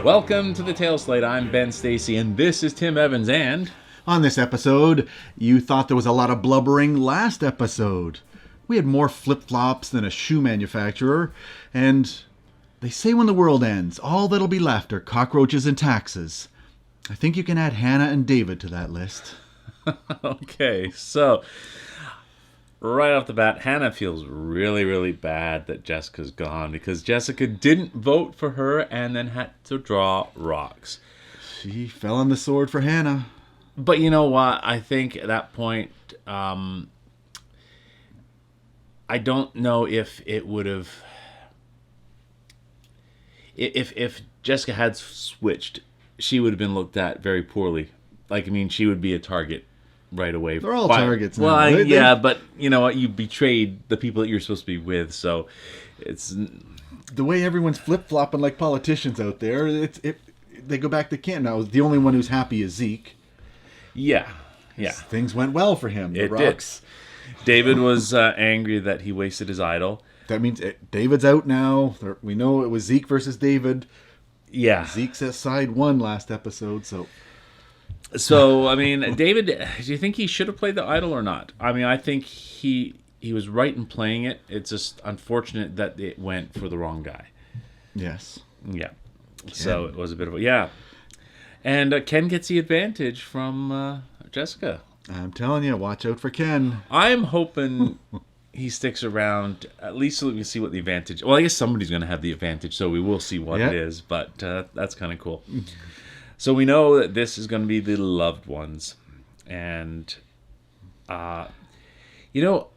Welcome to the Tailslate. I'm Ben Stacey, and this is Tim Evans. And on this episode, you thought there was a lot of blubbering last episode. We had more flip-flops than a shoe manufacturer, and they say when the world ends, all that'll be left are cockroaches and taxes. I think you can add Hannah and David to that list. Okay, so right off the bat, Hannah feels really, really bad that Jessica's gone because Jessica didn't vote for her and then had to draw rocks. She fell on the sword for Hannah. But you know what? I think at that point, I don't know if it would have... If Jessica had switched, she would have been looked at very poorly. Like, I mean, she would be a target right away. They're all targets now. Well, yeah, but you know what? You betrayed the people that you're supposed to be with, so it's... The way everyone's flip-flopping like politicians out there, they go back to Kent now. The only one who's happy is Zeke. Yeah. Things went well for him. It did. David was angry that he wasted his idol. That means David's out now. We know it was Zeke versus David. Yeah. Zeke's side won last episode, So, I mean, David, do you think he should have played the idol or not? I mean, I think he was right in playing it. It's just unfortunate that it went for the wrong guy. Yes. Yeah. Ken. So it was a bit of a... Yeah. And Ken gets the advantage from Jessica. I'm telling you, watch out for Ken. I'm hoping he sticks around, at least so we can see what the advantage... Well, I guess somebody's going to have the advantage, so we will see what it is. But that's kind of cool. So we know that this is going to be the loved ones. And, you know,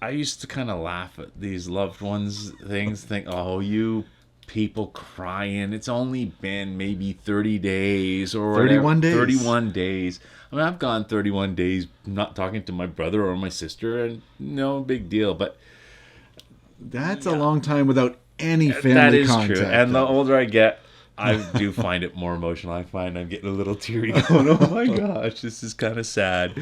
I used to kind of laugh at these loved ones things, think, oh, you people crying. It's only been maybe 30 days or 31 days. 31 days. I mean, I've gone 31 days not talking to my brother or my sister, and no big deal. But that's a long time without any family that is contact. True. And the older I get, I do find it more emotional. I find I'm getting a little teary going, oh my gosh, this is kind of sad.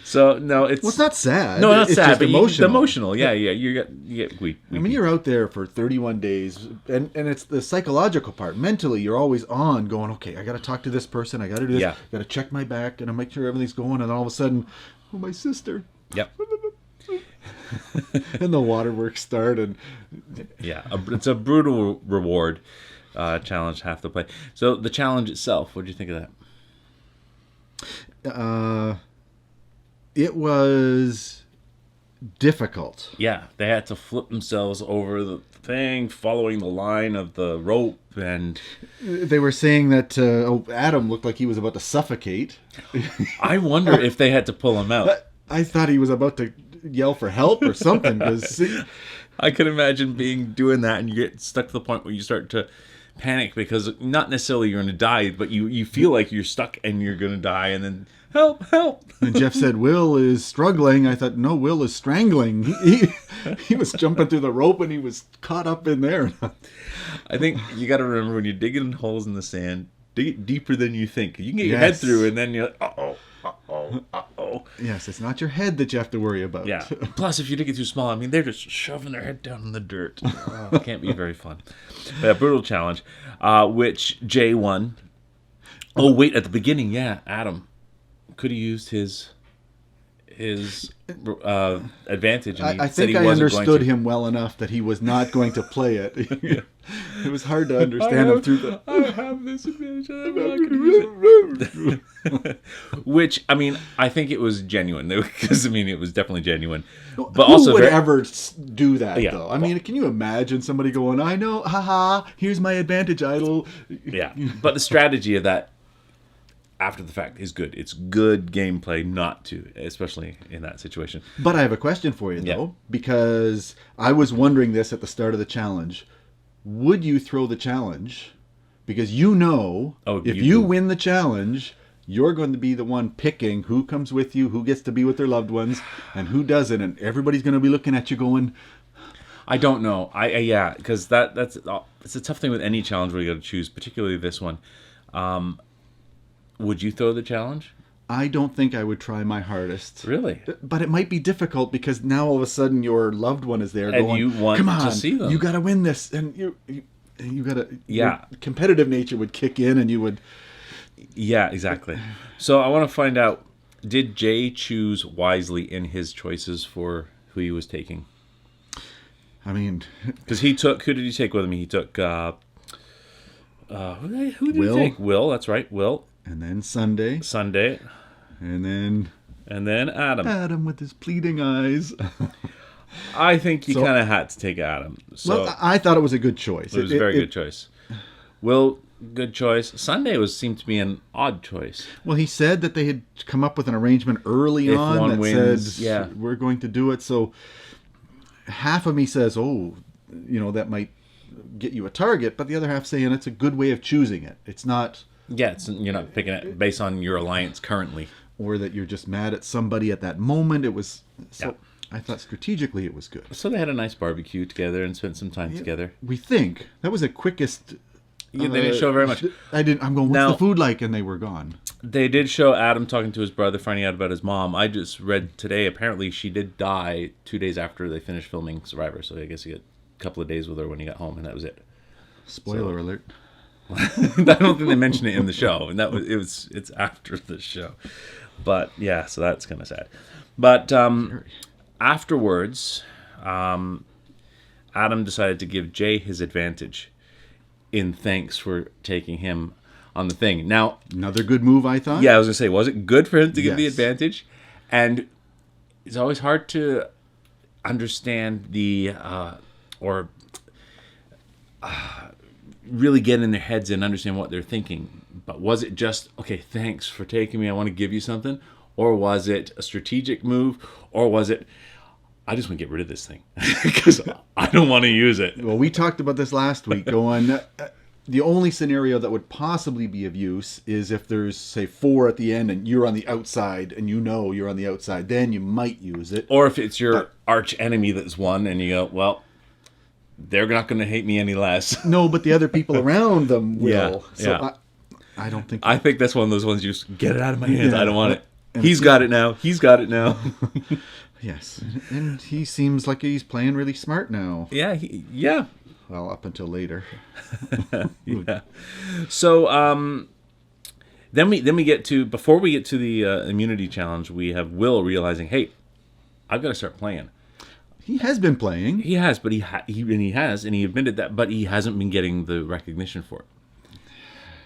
So, no, it's... Well, it's not sad. No, not it's sad, just but emotional. Emotional, yeah. You get weak. I mean, you're out there for 31 days, and it's the psychological part. Mentally, you're always on going, okay, I got to talk to this person, I got to do this, I got to check my back, and I make sure everything's going, and all of a sudden, oh, my sister. Yep. And the waterworks start, and... Yeah, it's a brutal reward. Challenge have to play. So the challenge itself, what do you think of that? It was difficult. Yeah, they had to flip themselves over the thing, following the line of the rope, and they were saying that Adam looked like he was about to suffocate. I wonder if they had to pull him out. I thought he was about to yell for help or something. I could imagine doing that, and you get stuck to the point where you start to panic because not necessarily you're going to die, but you feel like you're stuck and you're going to die, and then help. And Jeff said Will is struggling. I thought, no, Will is strangling. He was jumping through the rope and he was caught up in there. I think you got to remember when you're digging holes in the sand, dig it deeper than you think. You can get your head through, and then you're like, uh-oh. Yes, it's not your head that you have to worry about. Yeah. Plus, if you dig it too small, I mean, they're just shoving their head down in the dirt. It can't be very fun. But a brutal challenge, which Jay won. Oh, wait, at the beginning, Adam could have used his advantage. And I think I understood him well enough that he was not going to play it. It was hard to understand him through the... I have this advantage. I'm not going to use it. Which, I mean, I think it was genuine. Because, I mean, it was definitely genuine. But who would ever do that, though? I mean, can you imagine somebody going, I know, haha, here's my advantage idol. Yeah, but the strategy of that after the fact is good. It's good gameplay not to, especially in that situation. But I have a question for you, though, because I was wondering this at the start of the challenge. Would you throw the challenge? Because if you win the challenge, you're going to be the one picking who comes with you, who gets to be with their loved ones, and who doesn't. And everybody's going to be looking at you going... I don't know. Because it's a tough thing with any challenge where you got to choose, particularly this one. Would you throw the challenge? I don't think I would try my hardest. Really? But it might be difficult because now all of a sudden your loved one is there and going, you want come on, to see them. You got to win this. And you gotta. Yeah. Your competitive nature would kick in, and you would. Yeah, exactly. So I want to find out: did Jay choose wisely in his choices for who he was taking? I mean, because he took. Who did he take with him? He took. Who did Will. he take? Will. That's right, Will. And then Sunday. And then Adam. Adam with his pleading eyes. I think you kind of had to take Adam. So well, I thought it was a good choice. It was a very good choice. Will, good choice. Sunday seemed to be an odd choice. Well, he said that they had come up with an arrangement early on that wins, said, we're going to do it. So half of me says, that might get you a target, but the other half saying it's a good way of choosing it. It's not... Yeah, you're not picking it based on your alliance currently. Or that you're just mad at somebody at that moment. It was... I thought strategically it was good. So they had a nice barbecue together and spent some time together. We think. That was the quickest... they didn't show very much. I'm going, what's the food like? And they were gone. They did show Adam talking to his brother, finding out about his mom. I just read today, apparently she did die 2 days after they finished filming Survivor. So I guess he got a couple of days with her when he got home, and that was it. Spoiler alert. I don't think they mentioned it in the show, and it's after the show. But yeah, so that's kind of sad. But afterwards, Adam decided to give Jay his advantage in thanks for taking him on the thing. Now, another good move, I thought. Yeah, I was gonna say, was it good for him to give the advantage? And it's always hard to understand really get in their heads and understand what they're thinking. But was it just, okay, thanks for taking me, I want to give you something? Or was it a strategic move? Or was it, I just want to get rid of this thing because I don't want to use it? Well, we talked about this last week, going, the only scenario that would possibly be of use is if there's, say, 4 at the end and you're on the outside and you're on the outside, then you might use it. Or if it's your arch enemy that's won and you go, well, they're not going to hate me any less. No, but the other people around them will. Yeah. I don't think... I think that's one of those ones you just get it out of my hands. I don't want it. He's got it now. He's got it now. Yes. And he seems like he's playing really smart now. Yeah. Yeah. Well, up until later. Yeah. So then we get to, before we get to the immunity challenge, we have Will realizing, hey, I've got to start playing. He has been playing. He has, but he admitted that, but he hasn't been getting the recognition for it,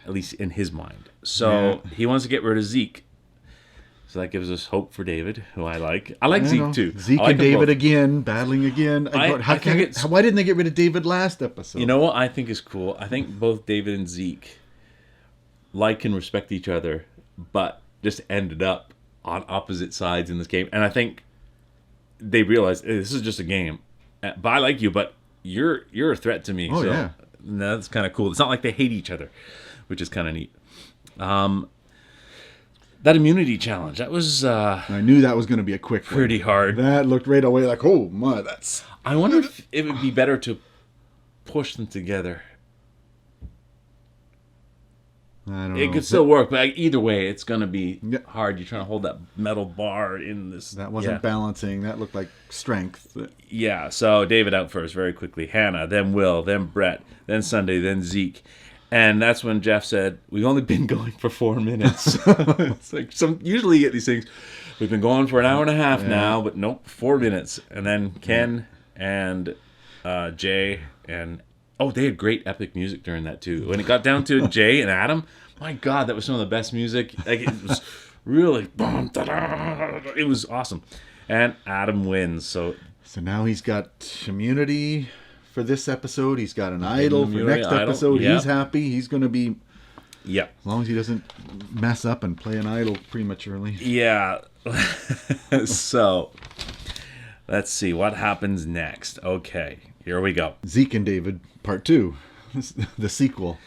at least in his mind. So he wants to get rid of Zeke. So that gives us hope for David, who I like. I like Zeke too. Zeke and David again, battling again. Why didn't they get rid of David last episode? You know what I think is cool? I think both David and Zeke like and respect each other, but just ended up on opposite sides in this game. And I think they realized, hey, this is just a game. But I like you, but you're a threat to me. Oh, so yeah. That's kind of cool. It's not like they hate each other, which is kind of neat. That immunity challenge, that was... I knew that was going to be a quick one. Pretty hard. That looked right away like, oh, my, that's... I wonder if it would be better to push them together. I don't know. It could still work, but either way, it's going to be hard. You're trying to hold that metal bar in this... That wasn't balancing. That looked like strength. Yeah, so David out first very quickly. Hannah, then Will, then Brett, then Sunday, then Zeke. And that's when Jeff said, we've only been going for 4 minutes. It's like, usually you get these things, we've been going for an hour and a half now, but nope, 4 minutes. And then Ken and Jay and... Oh, they had great epic music during that, too. When it got down to Jay and Adam, my God, that was some of the best music. Like, it was really... It was awesome. And Adam wins, so now he's got immunity for this episode. He's got an idol for next episode. He's happy. He's going to be... Yeah. As long as he doesn't mess up and play an idol prematurely. Yeah. So, let's see. What happens next? Okay, here we go. Zeke and David, part 2. The sequel.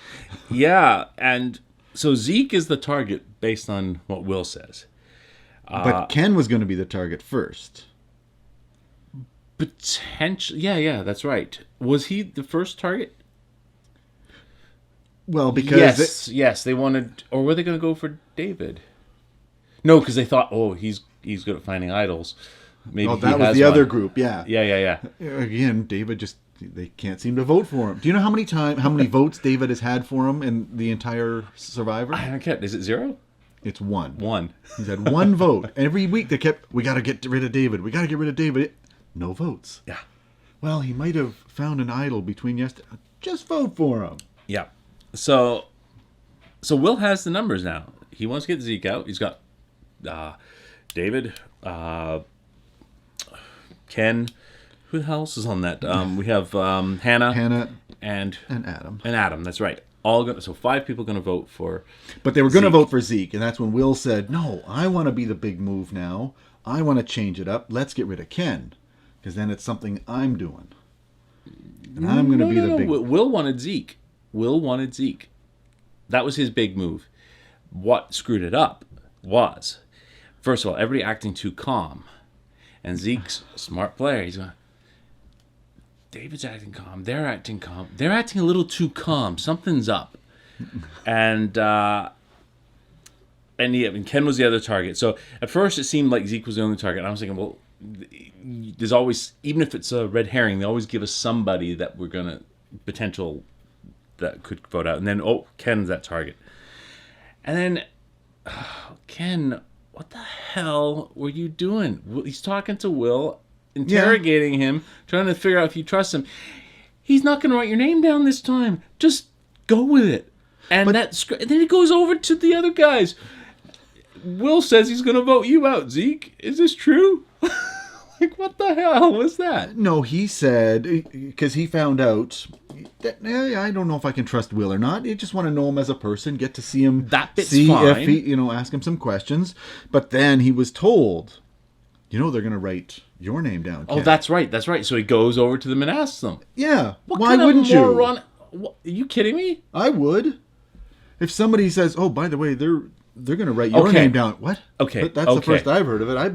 Yeah, and so Zeke is the target based on what Will says. But Ken was going to be the target first. Potentially, yeah, that's right. Was he the first target? Well, because yes, they wanted, or were they going to go for David? No, because they thought, he's good at finding idols. Maybe that was the other group. Yeah. Yeah. Again, David just they can't seem to vote for him. Do you know how many votes David has had for him in the entire Survivor? I don't get. Is it 0? It's 1. 1. He's had 1 vote. Every week they kept, we got to get rid of David. We got to get rid of David. No votes. Yeah. Well, he might have found an idol between yesterday. Just vote for him. Yeah. So Will has the numbers now. He wants to get Zeke out. He's got David, Ken. Who the hell else is on that? We have Hannah, and Adam. And Adam. That's right. So 5 people going to vote for. But they were going to vote for Zeke, and that's when Will said, "No, I want to be the big move now. I want to change it up. Let's get rid of Ken, because then it's something I'm doing, and I'm going to be the big." Will wanted Zeke. Will wanted Zeke. That was his big move. What screwed it up was, first of all, everybody acting too calm, and Zeke's a smart player. He's going, David's acting calm. They're acting calm. They're acting a little too calm. Something's up. And Ken was the other target. So at first it seemed like Zeke was the only target. And I was thinking, well, there's always, even if it's a red herring, they always give us somebody that we're going to, potential that could vote out. And then, Ken's that target. And then, Ken, what the hell were you doing? He's talking to Will, interrogating him, trying to figure out if you trust him. He's not going to write your name down this time. Just go with it. And then he goes over to the other guys. Will says he's going to vote you out, Zeke. Is this true? Like, what the hell was that? No, he said, because he found out that, I don't know if I can trust Will or not. I just want to know him as a person, get to see him. That bit's fine. If he, ask him some questions. But then he was told, they're going to write your name down, Ken. Oh, that's right. So he goes over to them and asks them. Yeah. Why wouldn't you? Are you kidding me? I would. If somebody says, "Oh, by the way, they're going to write your name down." What? Okay. That's the first I've heard of it. I'm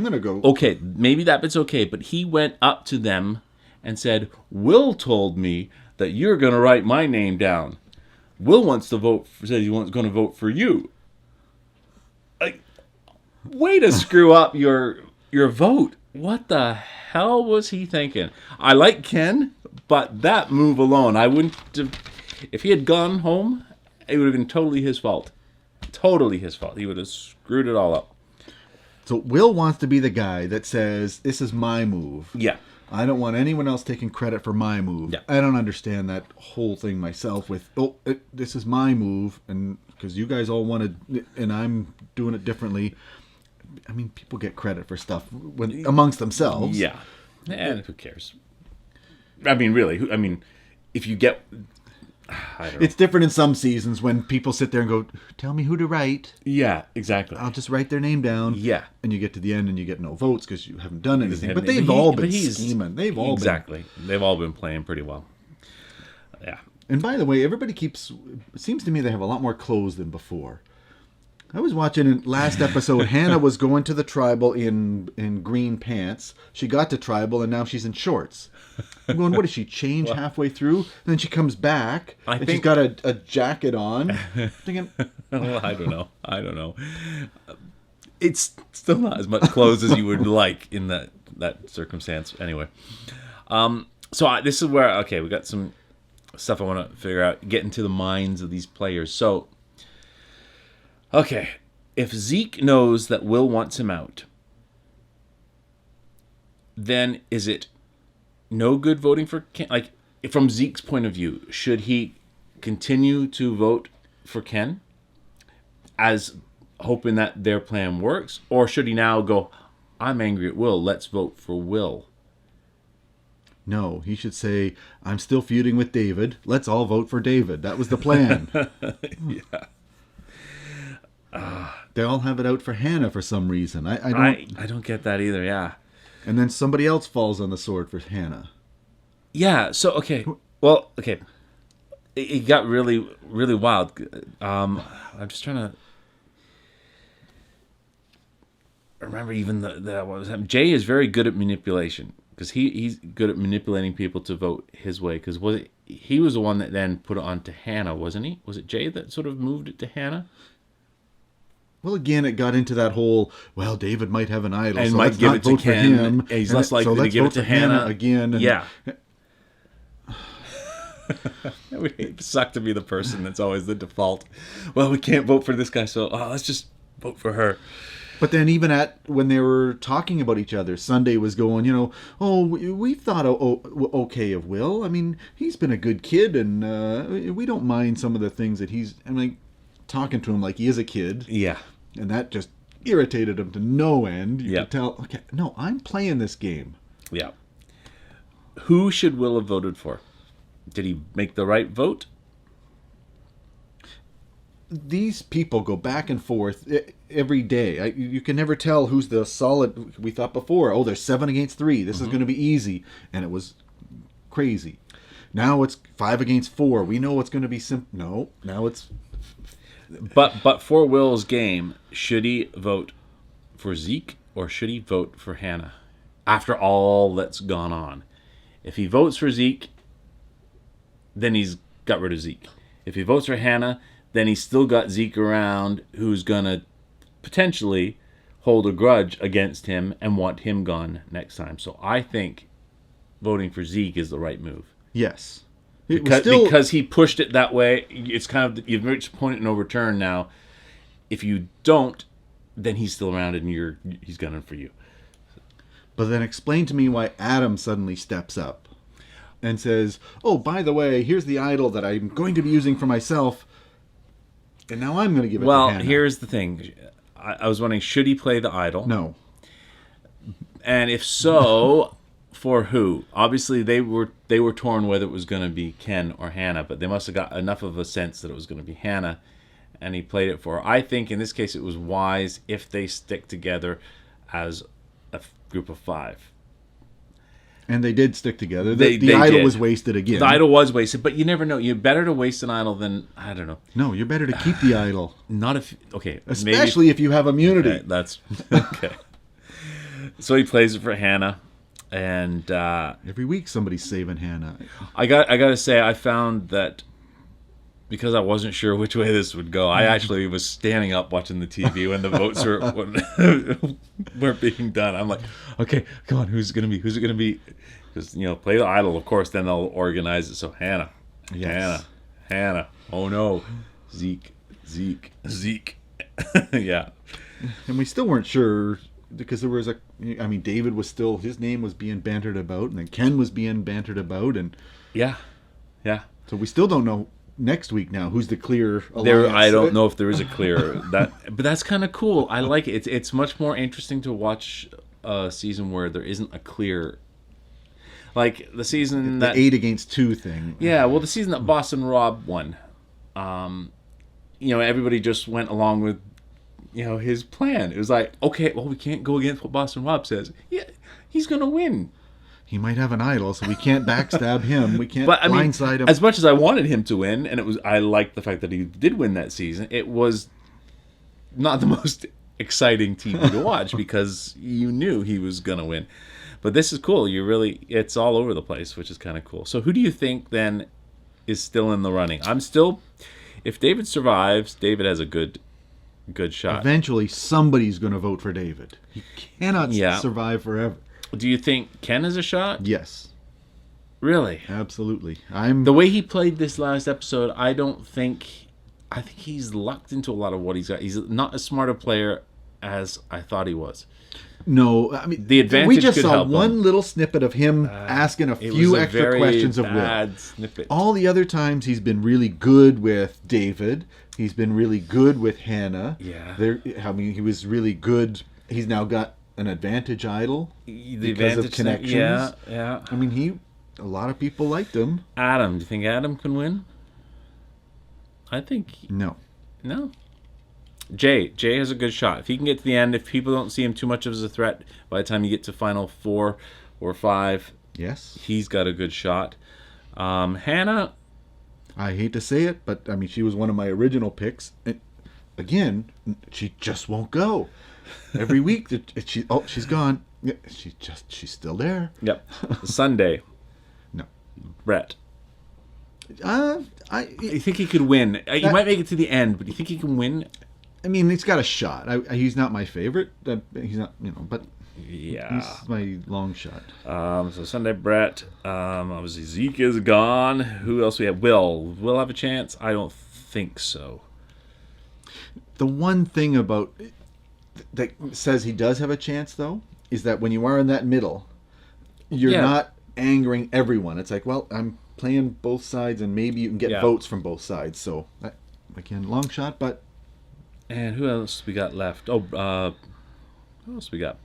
going to go. Okay, maybe that bit's okay, but he went up to them and said, "Will told me that you're going to write my name down. Will wants to vote. Says he wants going to vote for you." Like, way to screw up your vote. What the hell was he thinking? I like Ken, but that move alone, I wouldn't have, if he had gone home, it would have been totally his fault. Totally his fault. He would have screwed it all up. So Will wants to be the guy that says, "This is my move." Yeah. I don't want anyone else taking credit for my move. Yeah. I don't understand that whole thing myself with, this is my move, and because you guys all wanted, and I'm doing it differently. I mean, people get credit for stuff amongst themselves. Yeah. And who cares? I mean, really. If you get... I don't know. It's different in some seasons when people sit there and go, "Tell me who to write." Yeah, exactly. I'll just write their name down. Yeah. And you get to the end and you get no votes because you haven't done anything. But they've all been scheming. They've all Exactly. They've all been playing pretty well. Yeah. And by the way, everybody it seems to me they have a lot more clothes than before. I was watching in last episode, Hannah was going to the tribal in green pants. She got to tribal and now she's in shorts. I'm going, what did she change halfway through? And then she comes back and she's got a jacket on. Thinking, well, I don't know. It's still not as much clothes as you would like in that circumstance. Anyway, this is where, we got some stuff I want to figure out, get into the minds of these players. So, okay, if Zeke knows that Will wants him out, then is it no good voting for Ken? Like, from Zeke's point of view, should he continue to vote for Ken as hoping that their plan works? Or should he now go, "I'm angry at Will, let's vote for Will"? No, he should say, "I'm still feuding with David. Let's all vote for David." That was the plan. Yeah. They all have it out for Hannah for some reason. I don't get that either, yeah. And then somebody else falls on the sword for Hannah. Yeah, so, okay. Well, okay. It got really, really wild. I'm just trying to remember even what was happening. Jay is very good at manipulation because he's good at manipulating people to vote his way. Because he was the one that then put it on to Hannah, wasn't he? Was it Jay that sort of moved it to Hannah? Well, again, it got into that whole, David might have an idol, and so might let's give not it to vote Ken. for him. And he's less likely to give it to Hannah again. Yeah. It would suck to be the person that's always the default. Well, we can't vote for this guy, so let's just vote for her. But then even when they were talking about each other, Sunday was going, we thought okay of Will. I mean, he's been a good kid, and we don't mind some of the things that I'm like, talking to him like he is a kid. Yeah. And that just irritated him to no end. You Yeah. could tell, okay, no, I'm playing this game. Yeah. Who should Will have voted for? Did he make the right vote? These people go back and forth every day. You can never tell who's the solid. We thought before, they're 7-3. This is going to be easy. And it was crazy. Now it's 5-4. We know it's going to be simple. No, now it's... But for Will's game, should he vote for Zeke or should he vote for Hannah? After all that's gone on. If he votes for Zeke, then he's got rid of Zeke. If he votes for Hannah, then he's still got Zeke around, who's going to potentially hold a grudge against him and want him gone next time. So I think voting for Zeke is the right move. Yes. Because he pushed it that way. It's kind of, you've reached a point in no return now. If you don't, then he's still around and he's gunning for you. But then explain to me why Adam suddenly steps up and says, by the way, here's the idol that I'm going to be using for myself. And now I'm going to give it to Hannah. Well, here's the thing. I was wondering, should he play the idol? No. And if so, for who? Obviously, they were torn whether it was going to be Ken or Hannah, but they must have got enough of a sense that it was going to be Hannah, and he played it for her. I think in this case it was wise if they stick together as a group of 5. And they did stick together. The idol was wasted again. The idol was wasted, but you never know. You're better to waste an idol than, I don't know. No, you're better to keep the idol. Not if, okay. Especially if you have immunity. Okay, that's, okay. So he plays it for Hannah, and every week somebody's saving Hannah. I got to say, I found that because I wasn't sure which way this would go, I actually was standing up watching the TV when the votes were being done. I'm like, okay, come on, who's it going to be? Who's it going to be? Because, play the idol, of course, then they'll organize it. So Hannah. Oh no, Zeke. Yeah. And we still weren't sure because there was David was still, his name was being bantered about, and then Ken was being bantered about, and yeah. So we still don't know next week now who's the clear alliance. I don't know if there is a clear but that's kind of cool. I like it. It's much more interesting to watch a season where there isn't a clear, like the season the 8-2 thing. Yeah, well, the season that Boston Rob won, everybody just went along with his plan. It was like, okay, well, we can't go against what Boston Rob says. Yeah, he's gonna win. He might have an idol, so we can't backstab him. We can't blindside him. As much as I wanted him to win, and I liked the fact that he did win that season, it was not the most exciting TV to watch because you knew he was going to win. But this is cool. It's all over the place, which is kind of cool. So who do you think then is still in the running? If David survives, David has a good shot. Eventually, somebody's going to vote for David. He cannot survive forever. Do you think Ken has a shot? Yes. Really? Absolutely. The way he played this last episode, I think he's lucked into a lot of what he's got. He's not as smart a player as I thought he was. No, the advantage. We just saw him. one little snippet of him asking a few extra questions of Will. Snippet. All the other times he's been really good with David. He's been really good with Hannah. Yeah. He was really good. He's now got an advantage idol because of connections. Yeah. A lot of people liked him. Adam, do you think Adam can win? I think no. Jay has a good shot. If he can get to the end, if people don't see him too much as a threat by the time you get to final 4 or 5, yes, he's got a good shot. Hannah, I hate to say it, but she was one of my original picks. And again, she just won't go. Every week, she's gone. Yeah, she's still there. Yep. Sunday. No. Brett. You think he could win? He might make it to the end, but do you think he can win? He's got a shot. He's not my favorite. He's not, but Yeah. He's my long shot. So Sunday, Brett. Obviously, Zeke is gone. Who else we have? Will have a chance? I don't think so. The one thing about that says he does have a chance, though, is that when you are in that middle, you're not angering everyone. It's like, well, I'm playing both sides, and maybe you can get votes from both sides. So, again, long shot, but... And who else we got left? Oh, who else we got?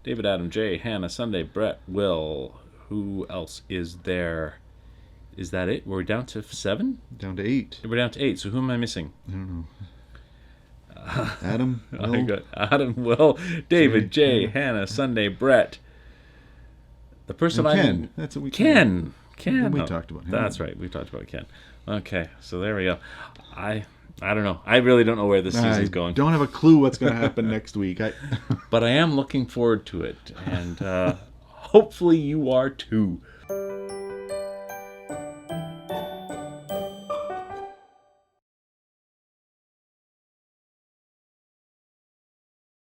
David, Adam, Jay, Hannah, Sunday, Brett, Will. Who else is there? Is that it? We're down to 7? Down to 8. We're down to 8. So who am I missing? I don't know. Adam, Will. Adam, Will, David, Jay, Hannah, Sunday, Brett. The person Ken. That's what we Ken. We talked about him. That's right. We talked about Ken. Okay, so there we go. I don't know. I really don't know where this season's going. Don't have a clue what's going to happen next week. But I am looking forward to it, and hopefully you are too.